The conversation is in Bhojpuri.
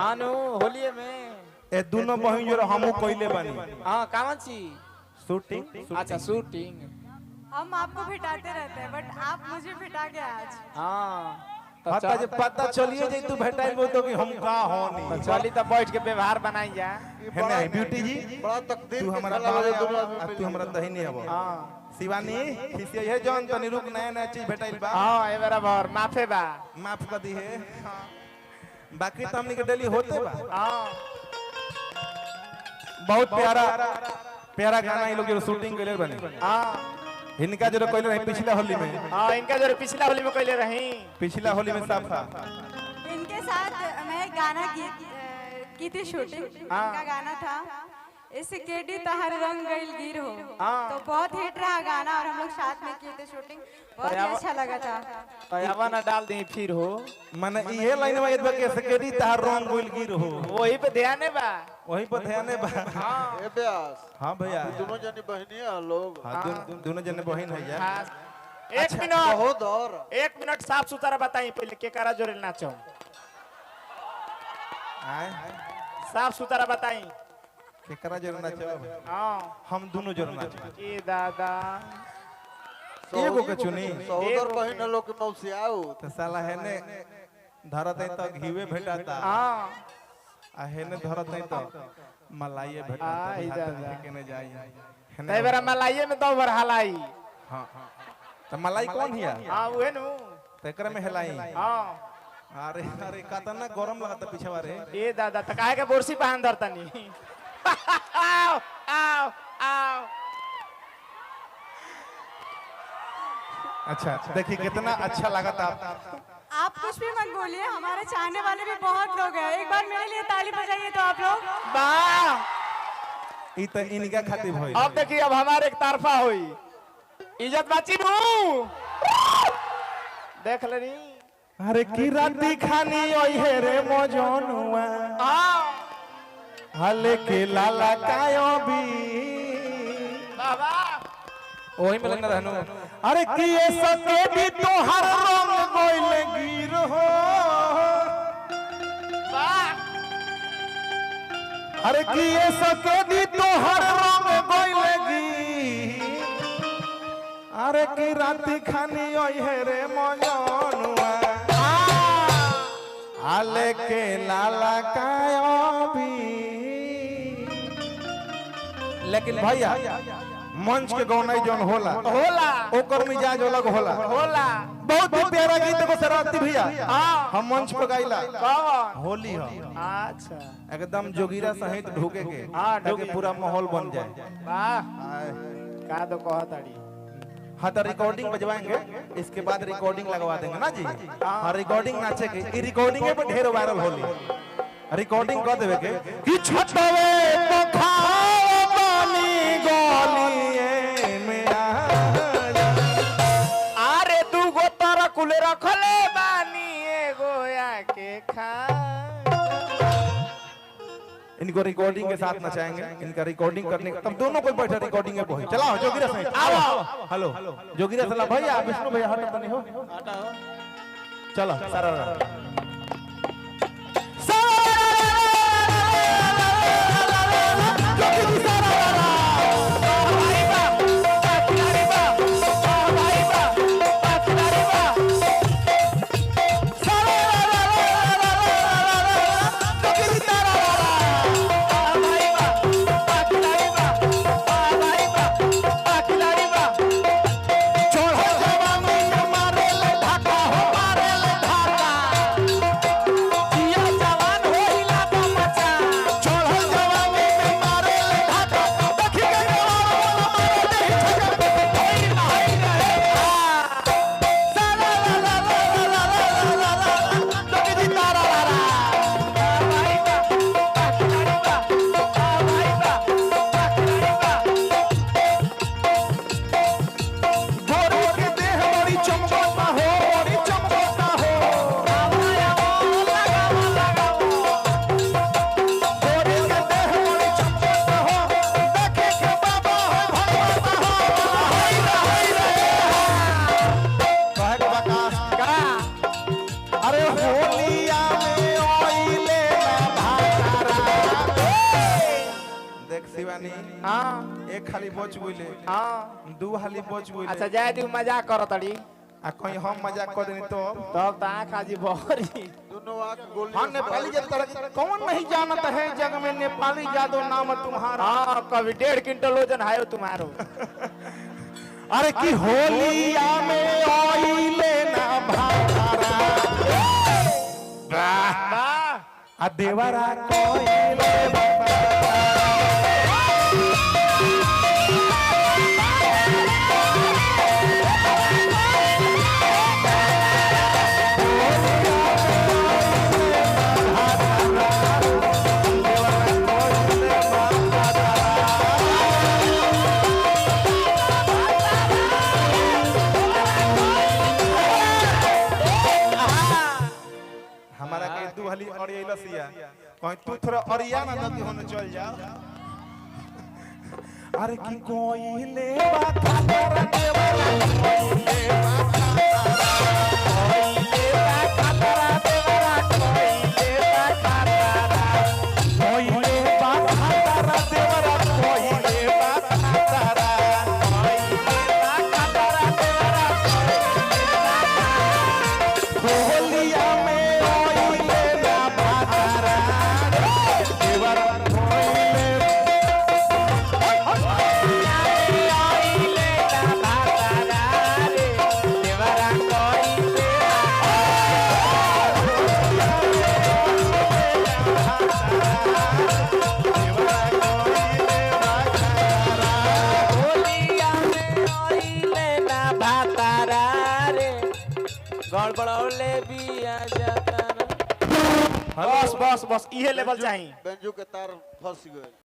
आनु होलिये में ए दोनों बहिन जो हमू कइले बानी। हां कावन ची शूटिंग। अच्छा शूटिंग हम आपको भिटाते रहते हैं बट आप मुझे भिटा के आज। हां पता जे पता चलिए जे तू भेटाई बो तो कि हम का होनी। तो चली तो बैठ के व्यवहार बनाई जा। है ना ब्यूटी जी बड़ा तकदीर तू हमरा बाप तू हमरा दहिनी हबो। हां शिवानी खिसिया है जौन तनी रुक नया चीज भेटाइल बा। हां ए बराबर माफे बा माफ कर दी है। बाकी तो हमनी के डेली होते बा। हां बहुत प्यारा प्यारा गाना ये लोग जो शूटिंग कइले बानी। हां इनका जो कइले रही पिछला होली में। हां इनका जो पिछला होली में कइले रही पिछला होली में साफा इनके साथ मैं गाना की थी शूटिंग। इनका गाना था इस केडी तहर रंग गइल गिर हो। तो बहुत हिट रहा गाना और हम लोग साथ में किए थे शूटिंग। बहुत ही अच्छा लगा था। तो अब ना डाल दी फिर हो माने ये लाइन में यदि के सेकेडी तार रंग गोल गिर हो वही पे ध्यान है बा वही पर ध्यान है बा। ए ब्यास हां भैया दोनों जनी बहनी है लोग। हां दोनों जने बहन है यार। हाँ। एक मिनट बहुत और 1 मिनट साफ सुथरा बताई पहले के करा जोरे नाचो आए साफ सुथरा बताई केकरा जोर नाचो हां हम दोनों जोर नाचो की दादा एगो के चुनी सहोदर बहन लोग के मौसियाऊ तो साला है ने धरत है तो घीवे भेटाता। हां आ है ने धरत है तो मलाइए भेटाता। आई दादा के ने जाई तै बेरा मलाइए में दो बार हलाई हां तो मलाई कौन हिया हां उहे नु तेकरा में हेलाई। हां अरे अरे कातना गरम लगता पीछे बारे। ए दादा त काहे के बोरसी पहन धरतनी आओ आओ आओ अच्छा देखिए कितना अच्छा लगा था। आप कुछ भी मत बोलिए हमारे चाहने वाले भी बहुत लोग हैं। एक बार मेरे लिए ताली बजाइए तो आप लोग। वाह ई तो इनका खातिर भइल। अब देखिए अब हमारे एक तरफा होई इज्जत बाची नु देख लेनी अरे की राती खानी ओई है रे मोजनुआ हां हले के लाला कायो भी बाबा ओही में लगना रहनु। अरे की ये सके भी तोहर रंग गोइल गिर हो। वाह अरे की ये सके भी तोहर रंग गोइल गिर। अरे की राती खानी ओई है रे मोजनुआ हले के लाला कायो भी। लेकिन भैया मंच के गौनाई जौन होला होला ओकर मिजाज अलग होला। होला बहुत ही प्यारा गीत को शरारती भैया हां हम मंच पर गाइला कौन होली हो अच्छा एकदम जोगिरा सहित ढूके के हाँ, ताकि ढूके। पूरा माहौल बन जाए। वाह का तो कहताड़ी हाँ तो रिकॉर्डिंग बजवाएंगे इसके बाद रिकॉर्डिंग लगवा देंगे ना जी। हाँ रिकॉर्डिंग नाचे के ई रिकॉर्डिंग पे ढेर वायरल होली रिकॉर्डिंग कर देवे के कि छटवे तो खाओ पानी गोलिए में आ जा। अरे दू गो तर कुल रखले बानी एगो आके खा इनको रिकॉर्डिंग के साथ नचाएंगे। इनका रिकॉर्डिंग करने तब दोनों कोई बैठे रिकॉर्डिंग में पहुंच चलाओ जोगिरा सहित आओ हेलो जोगिरा सला भैया विष्णु भैया हटो तनी हो चलो सारा शिवानी हाँ एक खाली बच गइले हाँ दू हाली बच गइले अच्छा जाए तू मजाक करो तड़ी आ कहीं हम मजाक कर देनी तो तब तो आँख आजी बहरी दोनों आंख गोली हाँ नेपाली जब कौन नहीं जानता है जग में नेपाली जादो नाम तुम्हारा हाँ कभी 1.5 क्विंटल वजन है तुम्हारो अरे की होलिया में आइले ना भातारा वाह आ देवरा कोइले हमारा के दू हली और ये लसिया कहीं तू थोड़ा अरिया ना नदी होने चल जा अरे की कोइले बाता कर देवरा कोइले गड़बड़ौले बिया जाता बस बस बस इहे लेवल चाहिए बेंजू के तार फंस गए